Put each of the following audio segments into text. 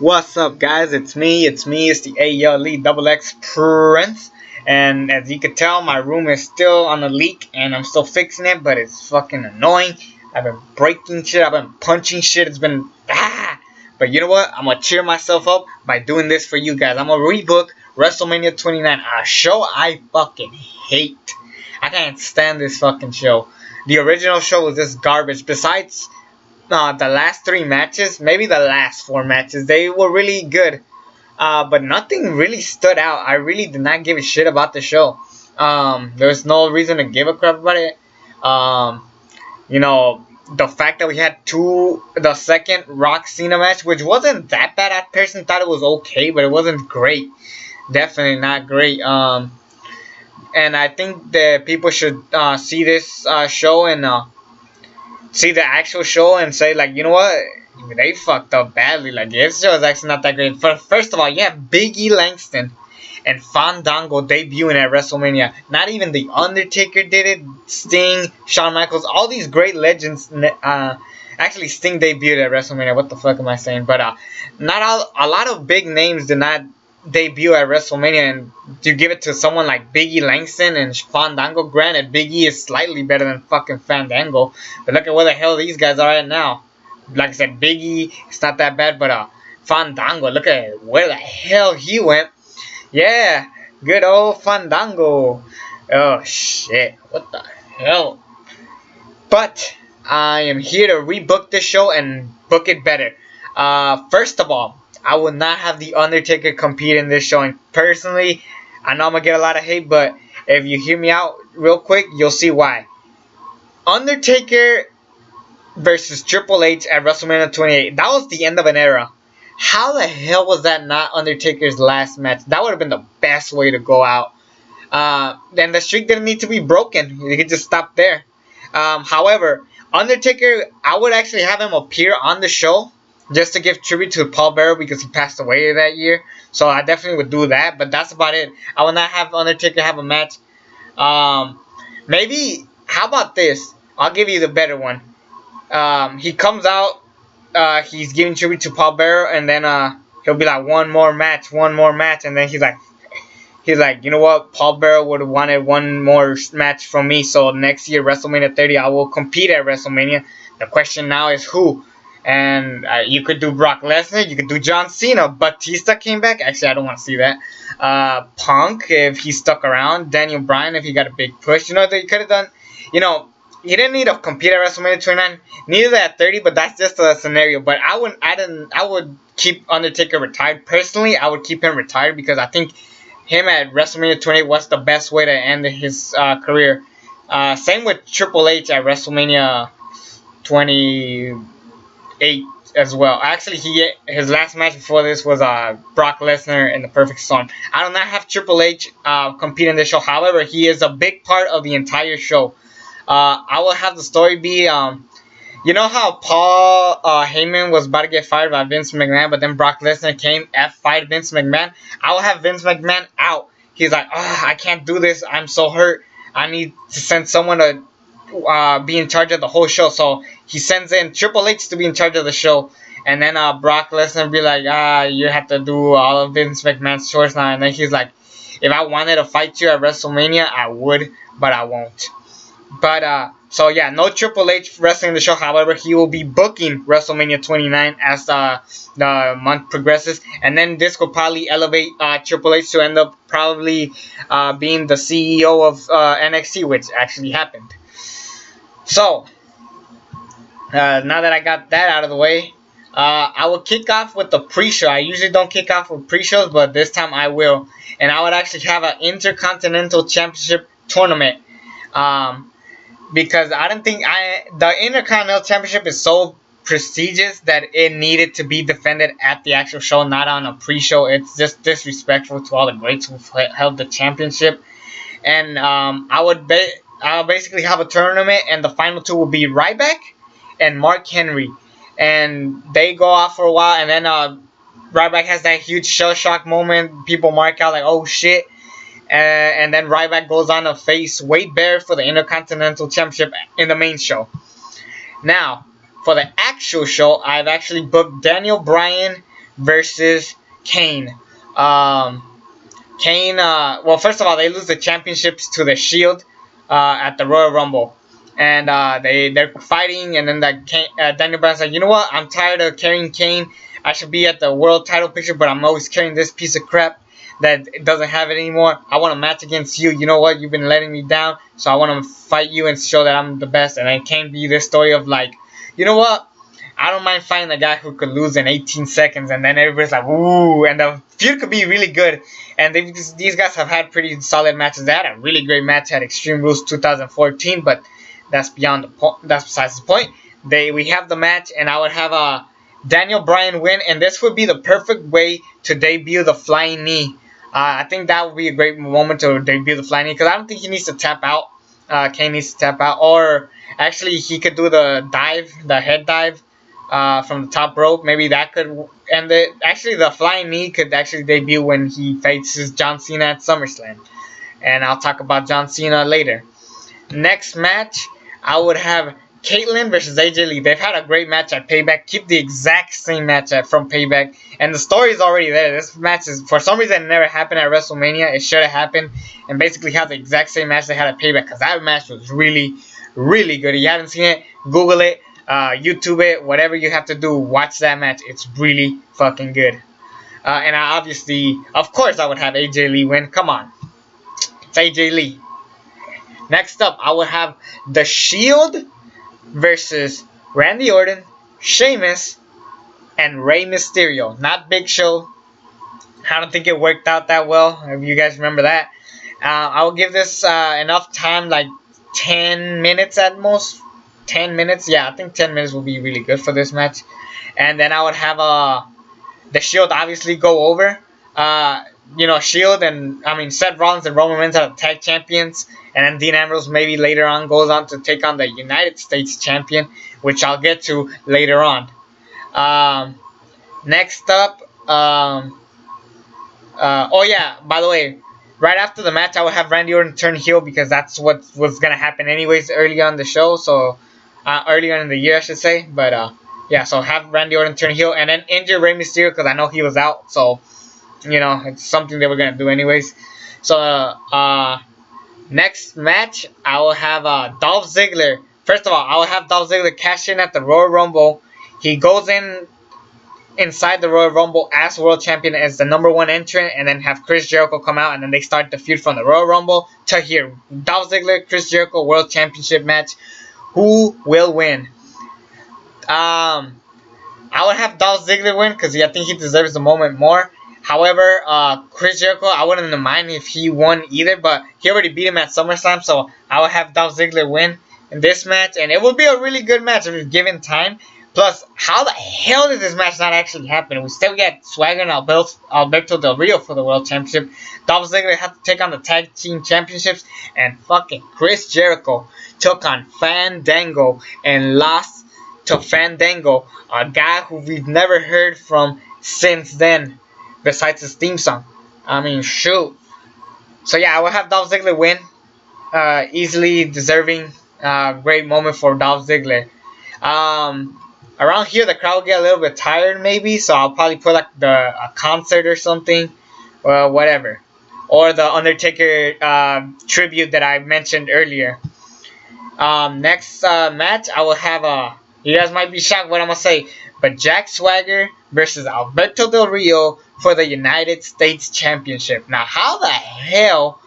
What's up, guys? It's me. It's the ALE Double X Prince. And as you can tell, my room is still on a leak and I'm still fixing it, but it's fucking annoying. I've been breaking shit, I've been punching shit, it's been But you know what? I'm gonna cheer myself up by doing this for you guys. I'm gonna rebook WrestleMania 29, a show I fucking hate. I can't stand this fucking show. The original show was just garbage. Besides the last three matches, maybe the last four matches, they were really good. But nothing really stood out. I really did not give a shit about the show. There's no reason to give a crap about it. You know, the fact that we had the second Rock Cena match, which wasn't that bad. I personally thought it was okay, but it wasn't great. Definitely not great. And I think that people should see this show and see the actual show and say, like, you know what, they fucked up badly. Like, this show is actually not that great. First of all, you have Big E Langston and Fandango debuting at WrestleMania. Not even the Undertaker did it. Sting, Shawn Michaels, all these great legends. Actually, Sting debuted at WrestleMania. What the fuck am I saying? But a lot of big names did not debut at WrestleMania, and to give it to someone like Big E Langston and Fandango. Granted, Big E is slightly better than fucking Fandango, but look at where the hell these guys are at now. Like I said, Big E, it's not that bad, but Fandango, look at where the hell he went. Yeah, good old Fandango. Oh shit, what the hell? But I am here to rebook this show and book it better. First of all, I would not have The Undertaker compete in this show. And personally, I know I'm going to get a lot of hate, but if you hear me out real quick, you'll see why. Undertaker versus Triple H at WrestleMania 28. That was the end of an era. How the hell was that not Undertaker's last match? That would have been the best way to go out. Then the streak didn't need to be broken. You could just stop there. However, Undertaker, I would actually have him appear on the show just to give tribute to Paul Barrett because he passed away that year. So I definitely would do that. But that's about it. I would not have Undertaker have a match. Maybe, how about this? I'll give you the better one. He comes out. He's giving tribute to Paul Barrett. And then he'll be like, one more match. And then he's like, you know what? Paul Barrett would have wanted one more match from me. So next year, WrestleMania 30, I will compete at WrestleMania. The question now is who? And you could do Brock Lesnar, you could do John Cena. Batista came back. Actually, I don't want to see that. Punk, if he stuck around. Daniel Bryan, if he got a big push. You know what you could have done? You know, he didn't need to compete at WrestleMania 29. Neither at 30, but that's just a scenario. But I would keep Undertaker retired. Personally, I would keep him retired because I think him at WrestleMania 28 was the best way to end his career. Same with Triple H at WrestleMania 28 as well. Actually, his last match before this was Brock Lesnar in the Perfect Storm. I do not have Triple H compete in this show. However, he is a big part of the entire show. I will have the story be, you know how Paul Heyman was about to get fired by Vince McMahon, but then Brock Lesnar came F5'd Vince McMahon. I will have Vince McMahon out. He's like, I can't do this. I'm so hurt. I need to send someone to be in charge of the whole show. So he sends in Triple H to be in charge of the show. And then Brock Lesnar be like, you have to do all of Vince McMahon's chores now. And then he's like, if I wanted to fight you at WrestleMania, I would, but I won't. But, so yeah, no Triple H wrestling the show. However, he will be booking WrestleMania 29 as the month progresses. And then this will probably elevate Triple H to end up probably being the CEO of NXT, which actually happened. So, now that I got that out of the way, I will kick off with the pre-show. I usually don't kick off with pre-shows, but this time I will. And I would actually have an Intercontinental Championship tournament. Because I don't think the Intercontinental Championship is so prestigious that it needed to be defended at the actual show, not on a pre-show. It's just disrespectful to all the greats who held the championship. And I'll basically have a tournament, and the final two will be Ryback and Mark Henry. And they go off for a while, and then Ryback has that huge shell shock moment. People mark out like, oh shit. And then Ryback goes on to face Wade Barrett for the Intercontinental Championship in the main show. Now, for the actual show, I've actually booked Daniel Bryan versus Kane. Kane, well, first of all, they lose the championships to the Shield at the Royal Rumble. And they're fighting, and then Daniel Bryan's like, you know what? I'm tired of carrying Kane. I should be at the world title picture, but I'm always carrying this piece of crap that doesn't have it anymore. I want a match against you. You know what? You've been letting me down, so I want to fight you and show that I'm the best. And it can't be this story of like, you know what? I don't mind fighting a guy who could lose in 18 seconds, and then everybody's like, ooh, and the feud could be really good. And these guys have had pretty solid matches. They had a really great match at Extreme Rules 2014, but that's beyond the point. That's besides the point. We have the match, and I would have Daniel Bryan win, and this would be the perfect way to debut the flying knee. I think that would be a great moment to debut the flying knee, because I don't think he needs to tap out. Kane needs to tap out, or actually he could do the dive, the head dive from the top rope. Maybe that could end it. Actually, the flying knee could actually debut when he faces John Cena at SummerSlam, and I'll talk about John Cena later. Next match, I would have Kaitlyn versus AJ Lee. They've had a great match at Payback. Keep the exact same match from Payback. And the story is already there. This match is, for some reason, it never happened at WrestleMania. It should have happened. And basically have the exact same match they had at Payback. Because that match was really, really good. If you haven't seen it, Google it, YouTube it, whatever you have to do. Watch that match. It's really fucking good. And I obviously, of course, I would have AJ Lee win. Come on. It's AJ Lee. Next up, I would have The Shield versus Randy Orton, Sheamus, and Rey Mysterio. Not Big Show. I don't think it worked out that well, if you guys remember that. I will give this enough time, like 10 minutes at most. 10 minutes? Yeah, I think 10 minutes will be really good for this match. And then I would have The Shield obviously go over. Shield and, Seth Rollins and Roman Reigns are the tag champions. And then Dean Ambrose maybe later on goes on to take on the United States champion, which I'll get to later on. Next up, by the way, right after the match, I would have Randy Orton turn heel because that's what was going to happen anyways early on the show. So, earlier in the year, I should say. But, so have Randy Orton turn heel and then injure Rey Mysterio because I know he was out. So, it's something they were going to do anyways. So, next match, I will have Dolph Ziggler. First of all, I will have Dolph Ziggler cash in at the Royal Rumble. He goes inside the Royal Rumble as world champion as the number one entrant, and then have Chris Jericho come out, and then they start the feud from the Royal Rumble to here. Dolph Ziggler, Chris Jericho World Championship match. Who will win? I would have Dolph Ziggler win because I think he deserves the moment more. However, Chris Jericho, I wouldn't mind if he won either, but he already beat him at SummerSlam, so I would have Dolph Ziggler win in this match, and it would be a really good match if given time. Plus, how the hell did this match not actually happen? We still get Swagger and Alberto Del Rio for the World Championship. Dolph Ziggler had to take on the Tag Team Championships, and fucking Chris Jericho took on Fandango and lost to Fandango, a guy who we've never heard from since then. Besides his theme song. Shoot. So yeah, I will have Dolph Ziggler win. Easily deserving. Great moment for Dolph Ziggler. Around here, the crowd will get a little bit tired maybe. So I'll probably put like a concert or something. Or whatever. Or the Undertaker tribute that I mentioned earlier. Next match, I will have you guys might be shocked what I'm going to say. But Jack Swagger versus Alberto Del Rio for the United States Championship. Now, how the hell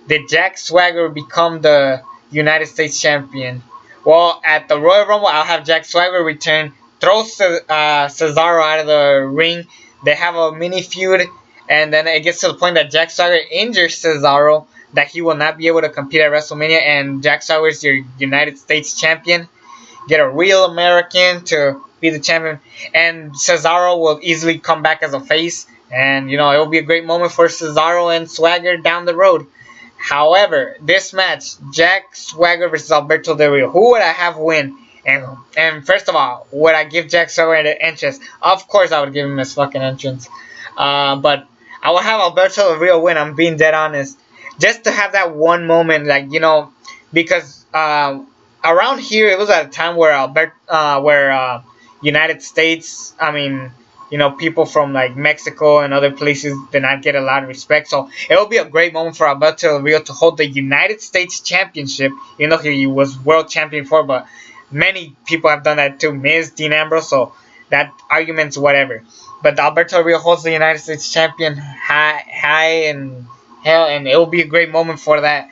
did Jack Swagger become the United States Champion? Well, at the Royal Rumble, I'll have Jack Swagger return, throw Cesaro out of the ring. They have a mini feud, and then it gets to the point that Jack Swagger injures Cesaro, that he will not be able to compete at WrestleMania, and Jack Swagger is your United States Champion. Get a real American to be the champion, and Cesaro will easily come back as a face, and it will be a great moment for Cesaro and Swagger down the road. However, this match, Jack Swagger versus Alberto Del Rio, who would I have win? And first of all, would I give Jack Swagger an entrance? Of course I would give him his fucking entrance. But I will have Alberto Del Rio win, I'm being dead honest. Just to have that one moment, because around here, it was at a time where United States, people from like Mexico and other places did not get a lot of respect. So it will be a great moment for Alberto Del Rio to hold the United States Championship. He was world champion before, but many people have done that too. Miz, Dean Ambrose, so that argument's whatever. But Alberto Del Rio holds the United States champion high and hell, and it will be a great moment for that.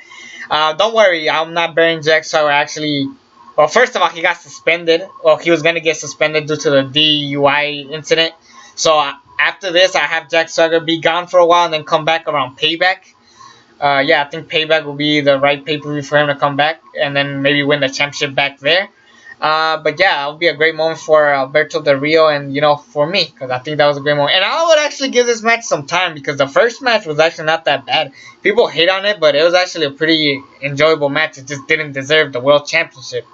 Don't worry, I'm not burying Jack Swagger. Actually, well, first of all, he got suspended. Well, he was going to get suspended due to the DUI incident. So after this, I have Jack Swagger be gone for a while and then come back around Payback. I think Payback will be the right pay-per-view for him to come back and then maybe win the championship back there. But yeah, it'll be a great moment for Alberto Del Rio and, for me, because I think that was a great moment. And I would actually give this match some time because the first match was actually not that bad. People hate on it, but it was actually a pretty enjoyable match. It just didn't deserve the World Championship.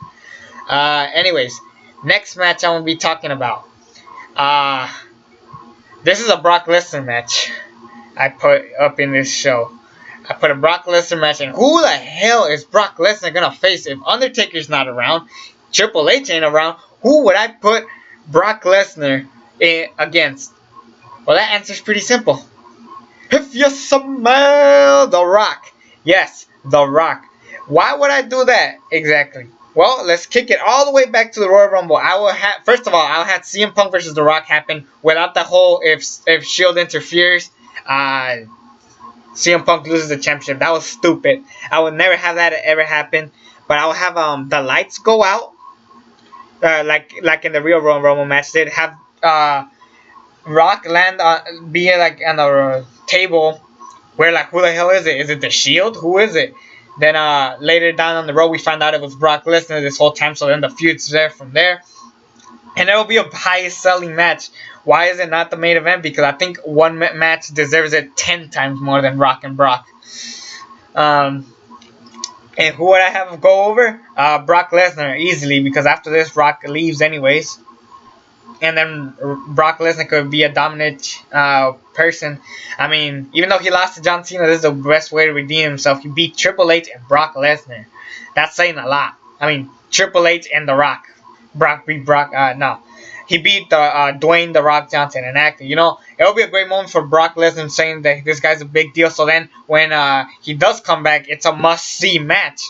Anyways, next match I'm going to be talking about. This is a Brock Lesnar match I put up in this show. I put a Brock Lesnar match, and who the hell is Brock Lesnar going to face if Undertaker's not around? Triple H ain't around. Who would I put Brock Lesnar against? Well, that answer's pretty simple. If you smell The Rock. Yes, The Rock. Why would I do that exactly? Well, let's kick it all the way back to the Royal Rumble. First of all, I'll have CM Punk versus The Rock happen without the whole if Shield interferes, CM Punk loses the championship. That was stupid. I would never have that ever happen. But I would have the lights go out. Like in the real Royal Rumble match, they'd have Rock be like on a table where like who the hell is it? Is it the Shield? Who is it? Then later down on the road we found out it was Brock Lesnar this whole time. So then the feud's there from there, and it will be a highest selling match. Why is it not the main event? Because I think one match deserves it 10 times more than Rock and Brock. And who would I have go over? Brock Lesnar, easily, because after this, Rock leaves anyways. And then Brock Lesnar could be a dominant person. I mean, even though he lost to John Cena, this is the best way to redeem himself. He beat Triple H and Brock Lesnar. That's saying a lot. I mean, Triple H and The Rock. Brock beat Brock. No. He beat Dwayne The Rock Johnson, an actor. It'll be a great moment for Brock Lesnar saying that this guy's a big deal. So then when he does come back, it's a must-see match.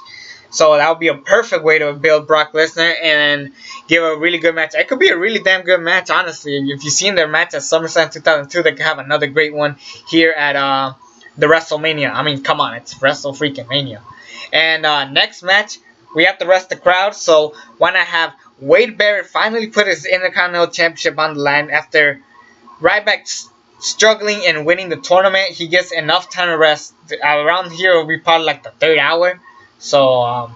So that would be a perfect way to build Brock Lesnar and give a really good match. It could be a really damn good match, honestly. If you've seen their match at SummerSlam 2002, they could have another great one here at the WrestleMania. I mean, come on, it's Wrestle-freaking-Mania. And next match, we have the rest of the crowd. So why not have Wade Barrett finally put his Intercontinental Championship on the line after Ryback struggling and winning the tournament. He gets enough time to rest. Around here will be probably like the 3rd hour. So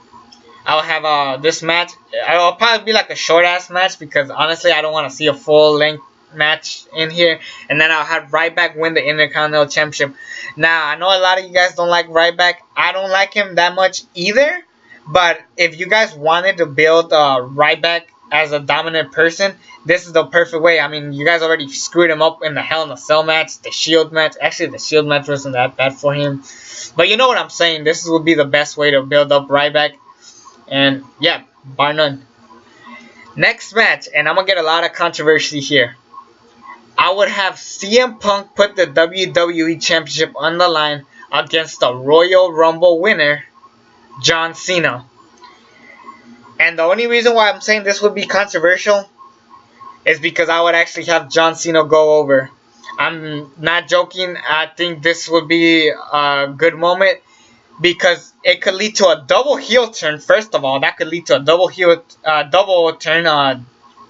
I'll have this match. It'll probably be like a short ass match because honestly I don't want to see a full length match in here. And then I'll have Ryback win the Intercontinental Championship. Now I know a lot of you guys don't like Ryback. I don't like him that much either. But if you guys wanted to build Ryback as a dominant person, this is the perfect way. I mean, you guys already screwed him up in the Hell in a Cell match, the Shield match. Actually, the Shield match wasn't that bad for him. But you know what I'm saying. This would be the best way to build up Ryback. And yeah, bar none. Next match, and I'm going to get a lot of controversy here. I would have CM Punk put the WWE Championship on the line against the Royal Rumble winner, John Cena. And the only reason why I'm saying this would be controversial is because I would actually have John Cena go over. I'm not joking. I think this would be a good moment because it could lead to a double heel turn. First of all, that could lead to a double turn.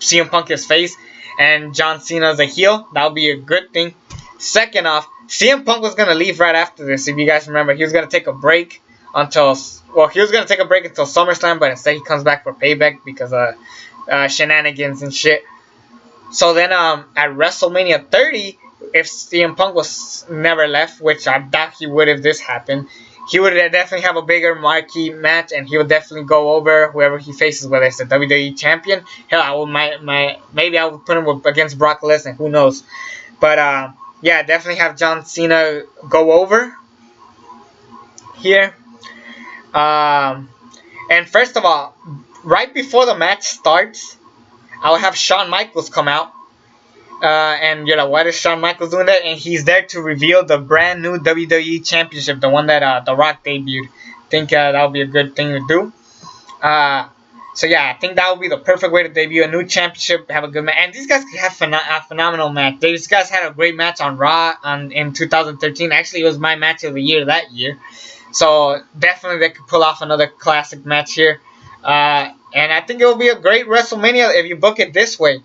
CM Punk is face and John Cena is a heel. That would be a good thing. Second off, CM Punk was gonna leave right after this. If you guys remember, he was gonna take a break until SummerSlam, but instead he comes back for Payback because of shenanigans and shit. So then at WrestleMania 30, if CM Punk was never left, which I doubt he would if this happened, he would definitely have a bigger marquee match, and he would definitely go over whoever he faces, whether it's the WWE Champion. Hell, maybe I would put him against Brock Lesnar. Who knows? But yeah, definitely have John Cena go over here. And first of all, right before the match starts, I will have Shawn Michaels come out. And you're like, why is Shawn Michaels doing that? And he's there to reveal the brand new WWE Championship, the one that The Rock debuted. I think that would be a good thing to do. So yeah, I think that would be the perfect way to debut a new championship, have a good match. And these guys have a phenomenal match. These guys had a great match on Raw in 2013. Actually, it was my match of the year that year. So definitely they could pull off another classic match here. And I think it will be a great WrestleMania if you book it this way.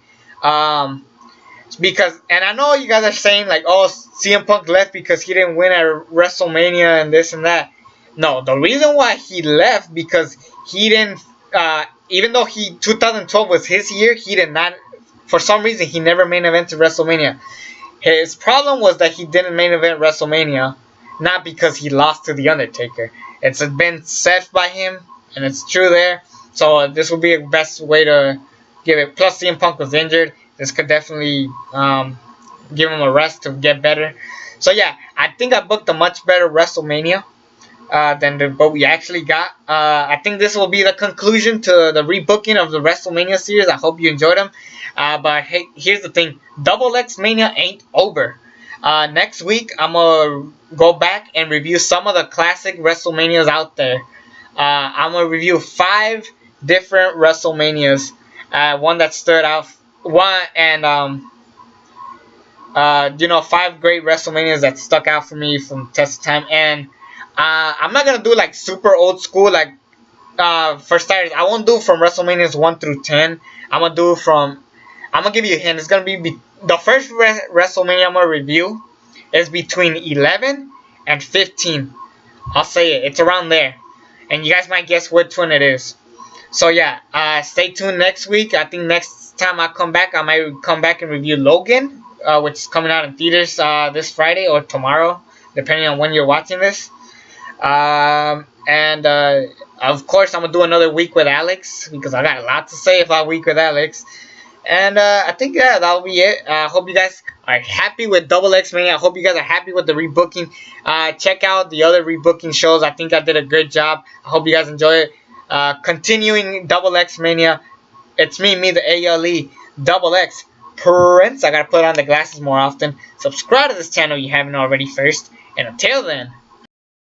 Because, and I know you guys are saying like, oh, CM Punk left because he didn't win at WrestleMania and this and that. No, the reason why he left because he didn't, even though 2012 was his year, he did not, for some reason, he never main evented WrestleMania. His problem was that he didn't main event WrestleMania, not because he lost to The Undertaker. It's been said by him, and it's true there. So this would be the best way to give it. Plus, CM Punk was injured. This could definitely give him a rest to get better. So yeah, I think I booked a much better WrestleMania than what we actually got. I think this will be the conclusion to the rebooking of the WrestleMania series. I hope you enjoyed them. But hey, here's the thing. Double X Mania ain't over. Next week, I'm going to go back and review some of the classic WrestleManias out there. I'm going to review 5 different WrestleManias. One that stood out. 5 great WrestleManias that stuck out for me from test of time. And I'm not gonna do like super old school, like for starters, I won't do from WrestleManias 1 through 10. I'm gonna give you a hint. It's gonna be the first WrestleMania I'm gonna review is between 11 and 15. I'll say it. It's around there, and you guys might guess which one it is. So yeah, stay tuned next week. I think next time I come back, I might come back and review Logan, which is coming out in theaters this Friday or tomorrow, depending on when you're watching this. And of course, I'm gonna do another week with Alex because I got a lot to say about week with Alex. And I think that'll be it. I hope you guys are happy with Double X Mania. I hope you guys are happy with the rebooking. Check out the other rebooking shows. I think I did a good job. I hope you guys enjoy it. Continuing Double X Mania. It's me, the ALE, Double X Prince. I gotta put on the glasses more often. Subscribe to this channel if you haven't already first. And until then.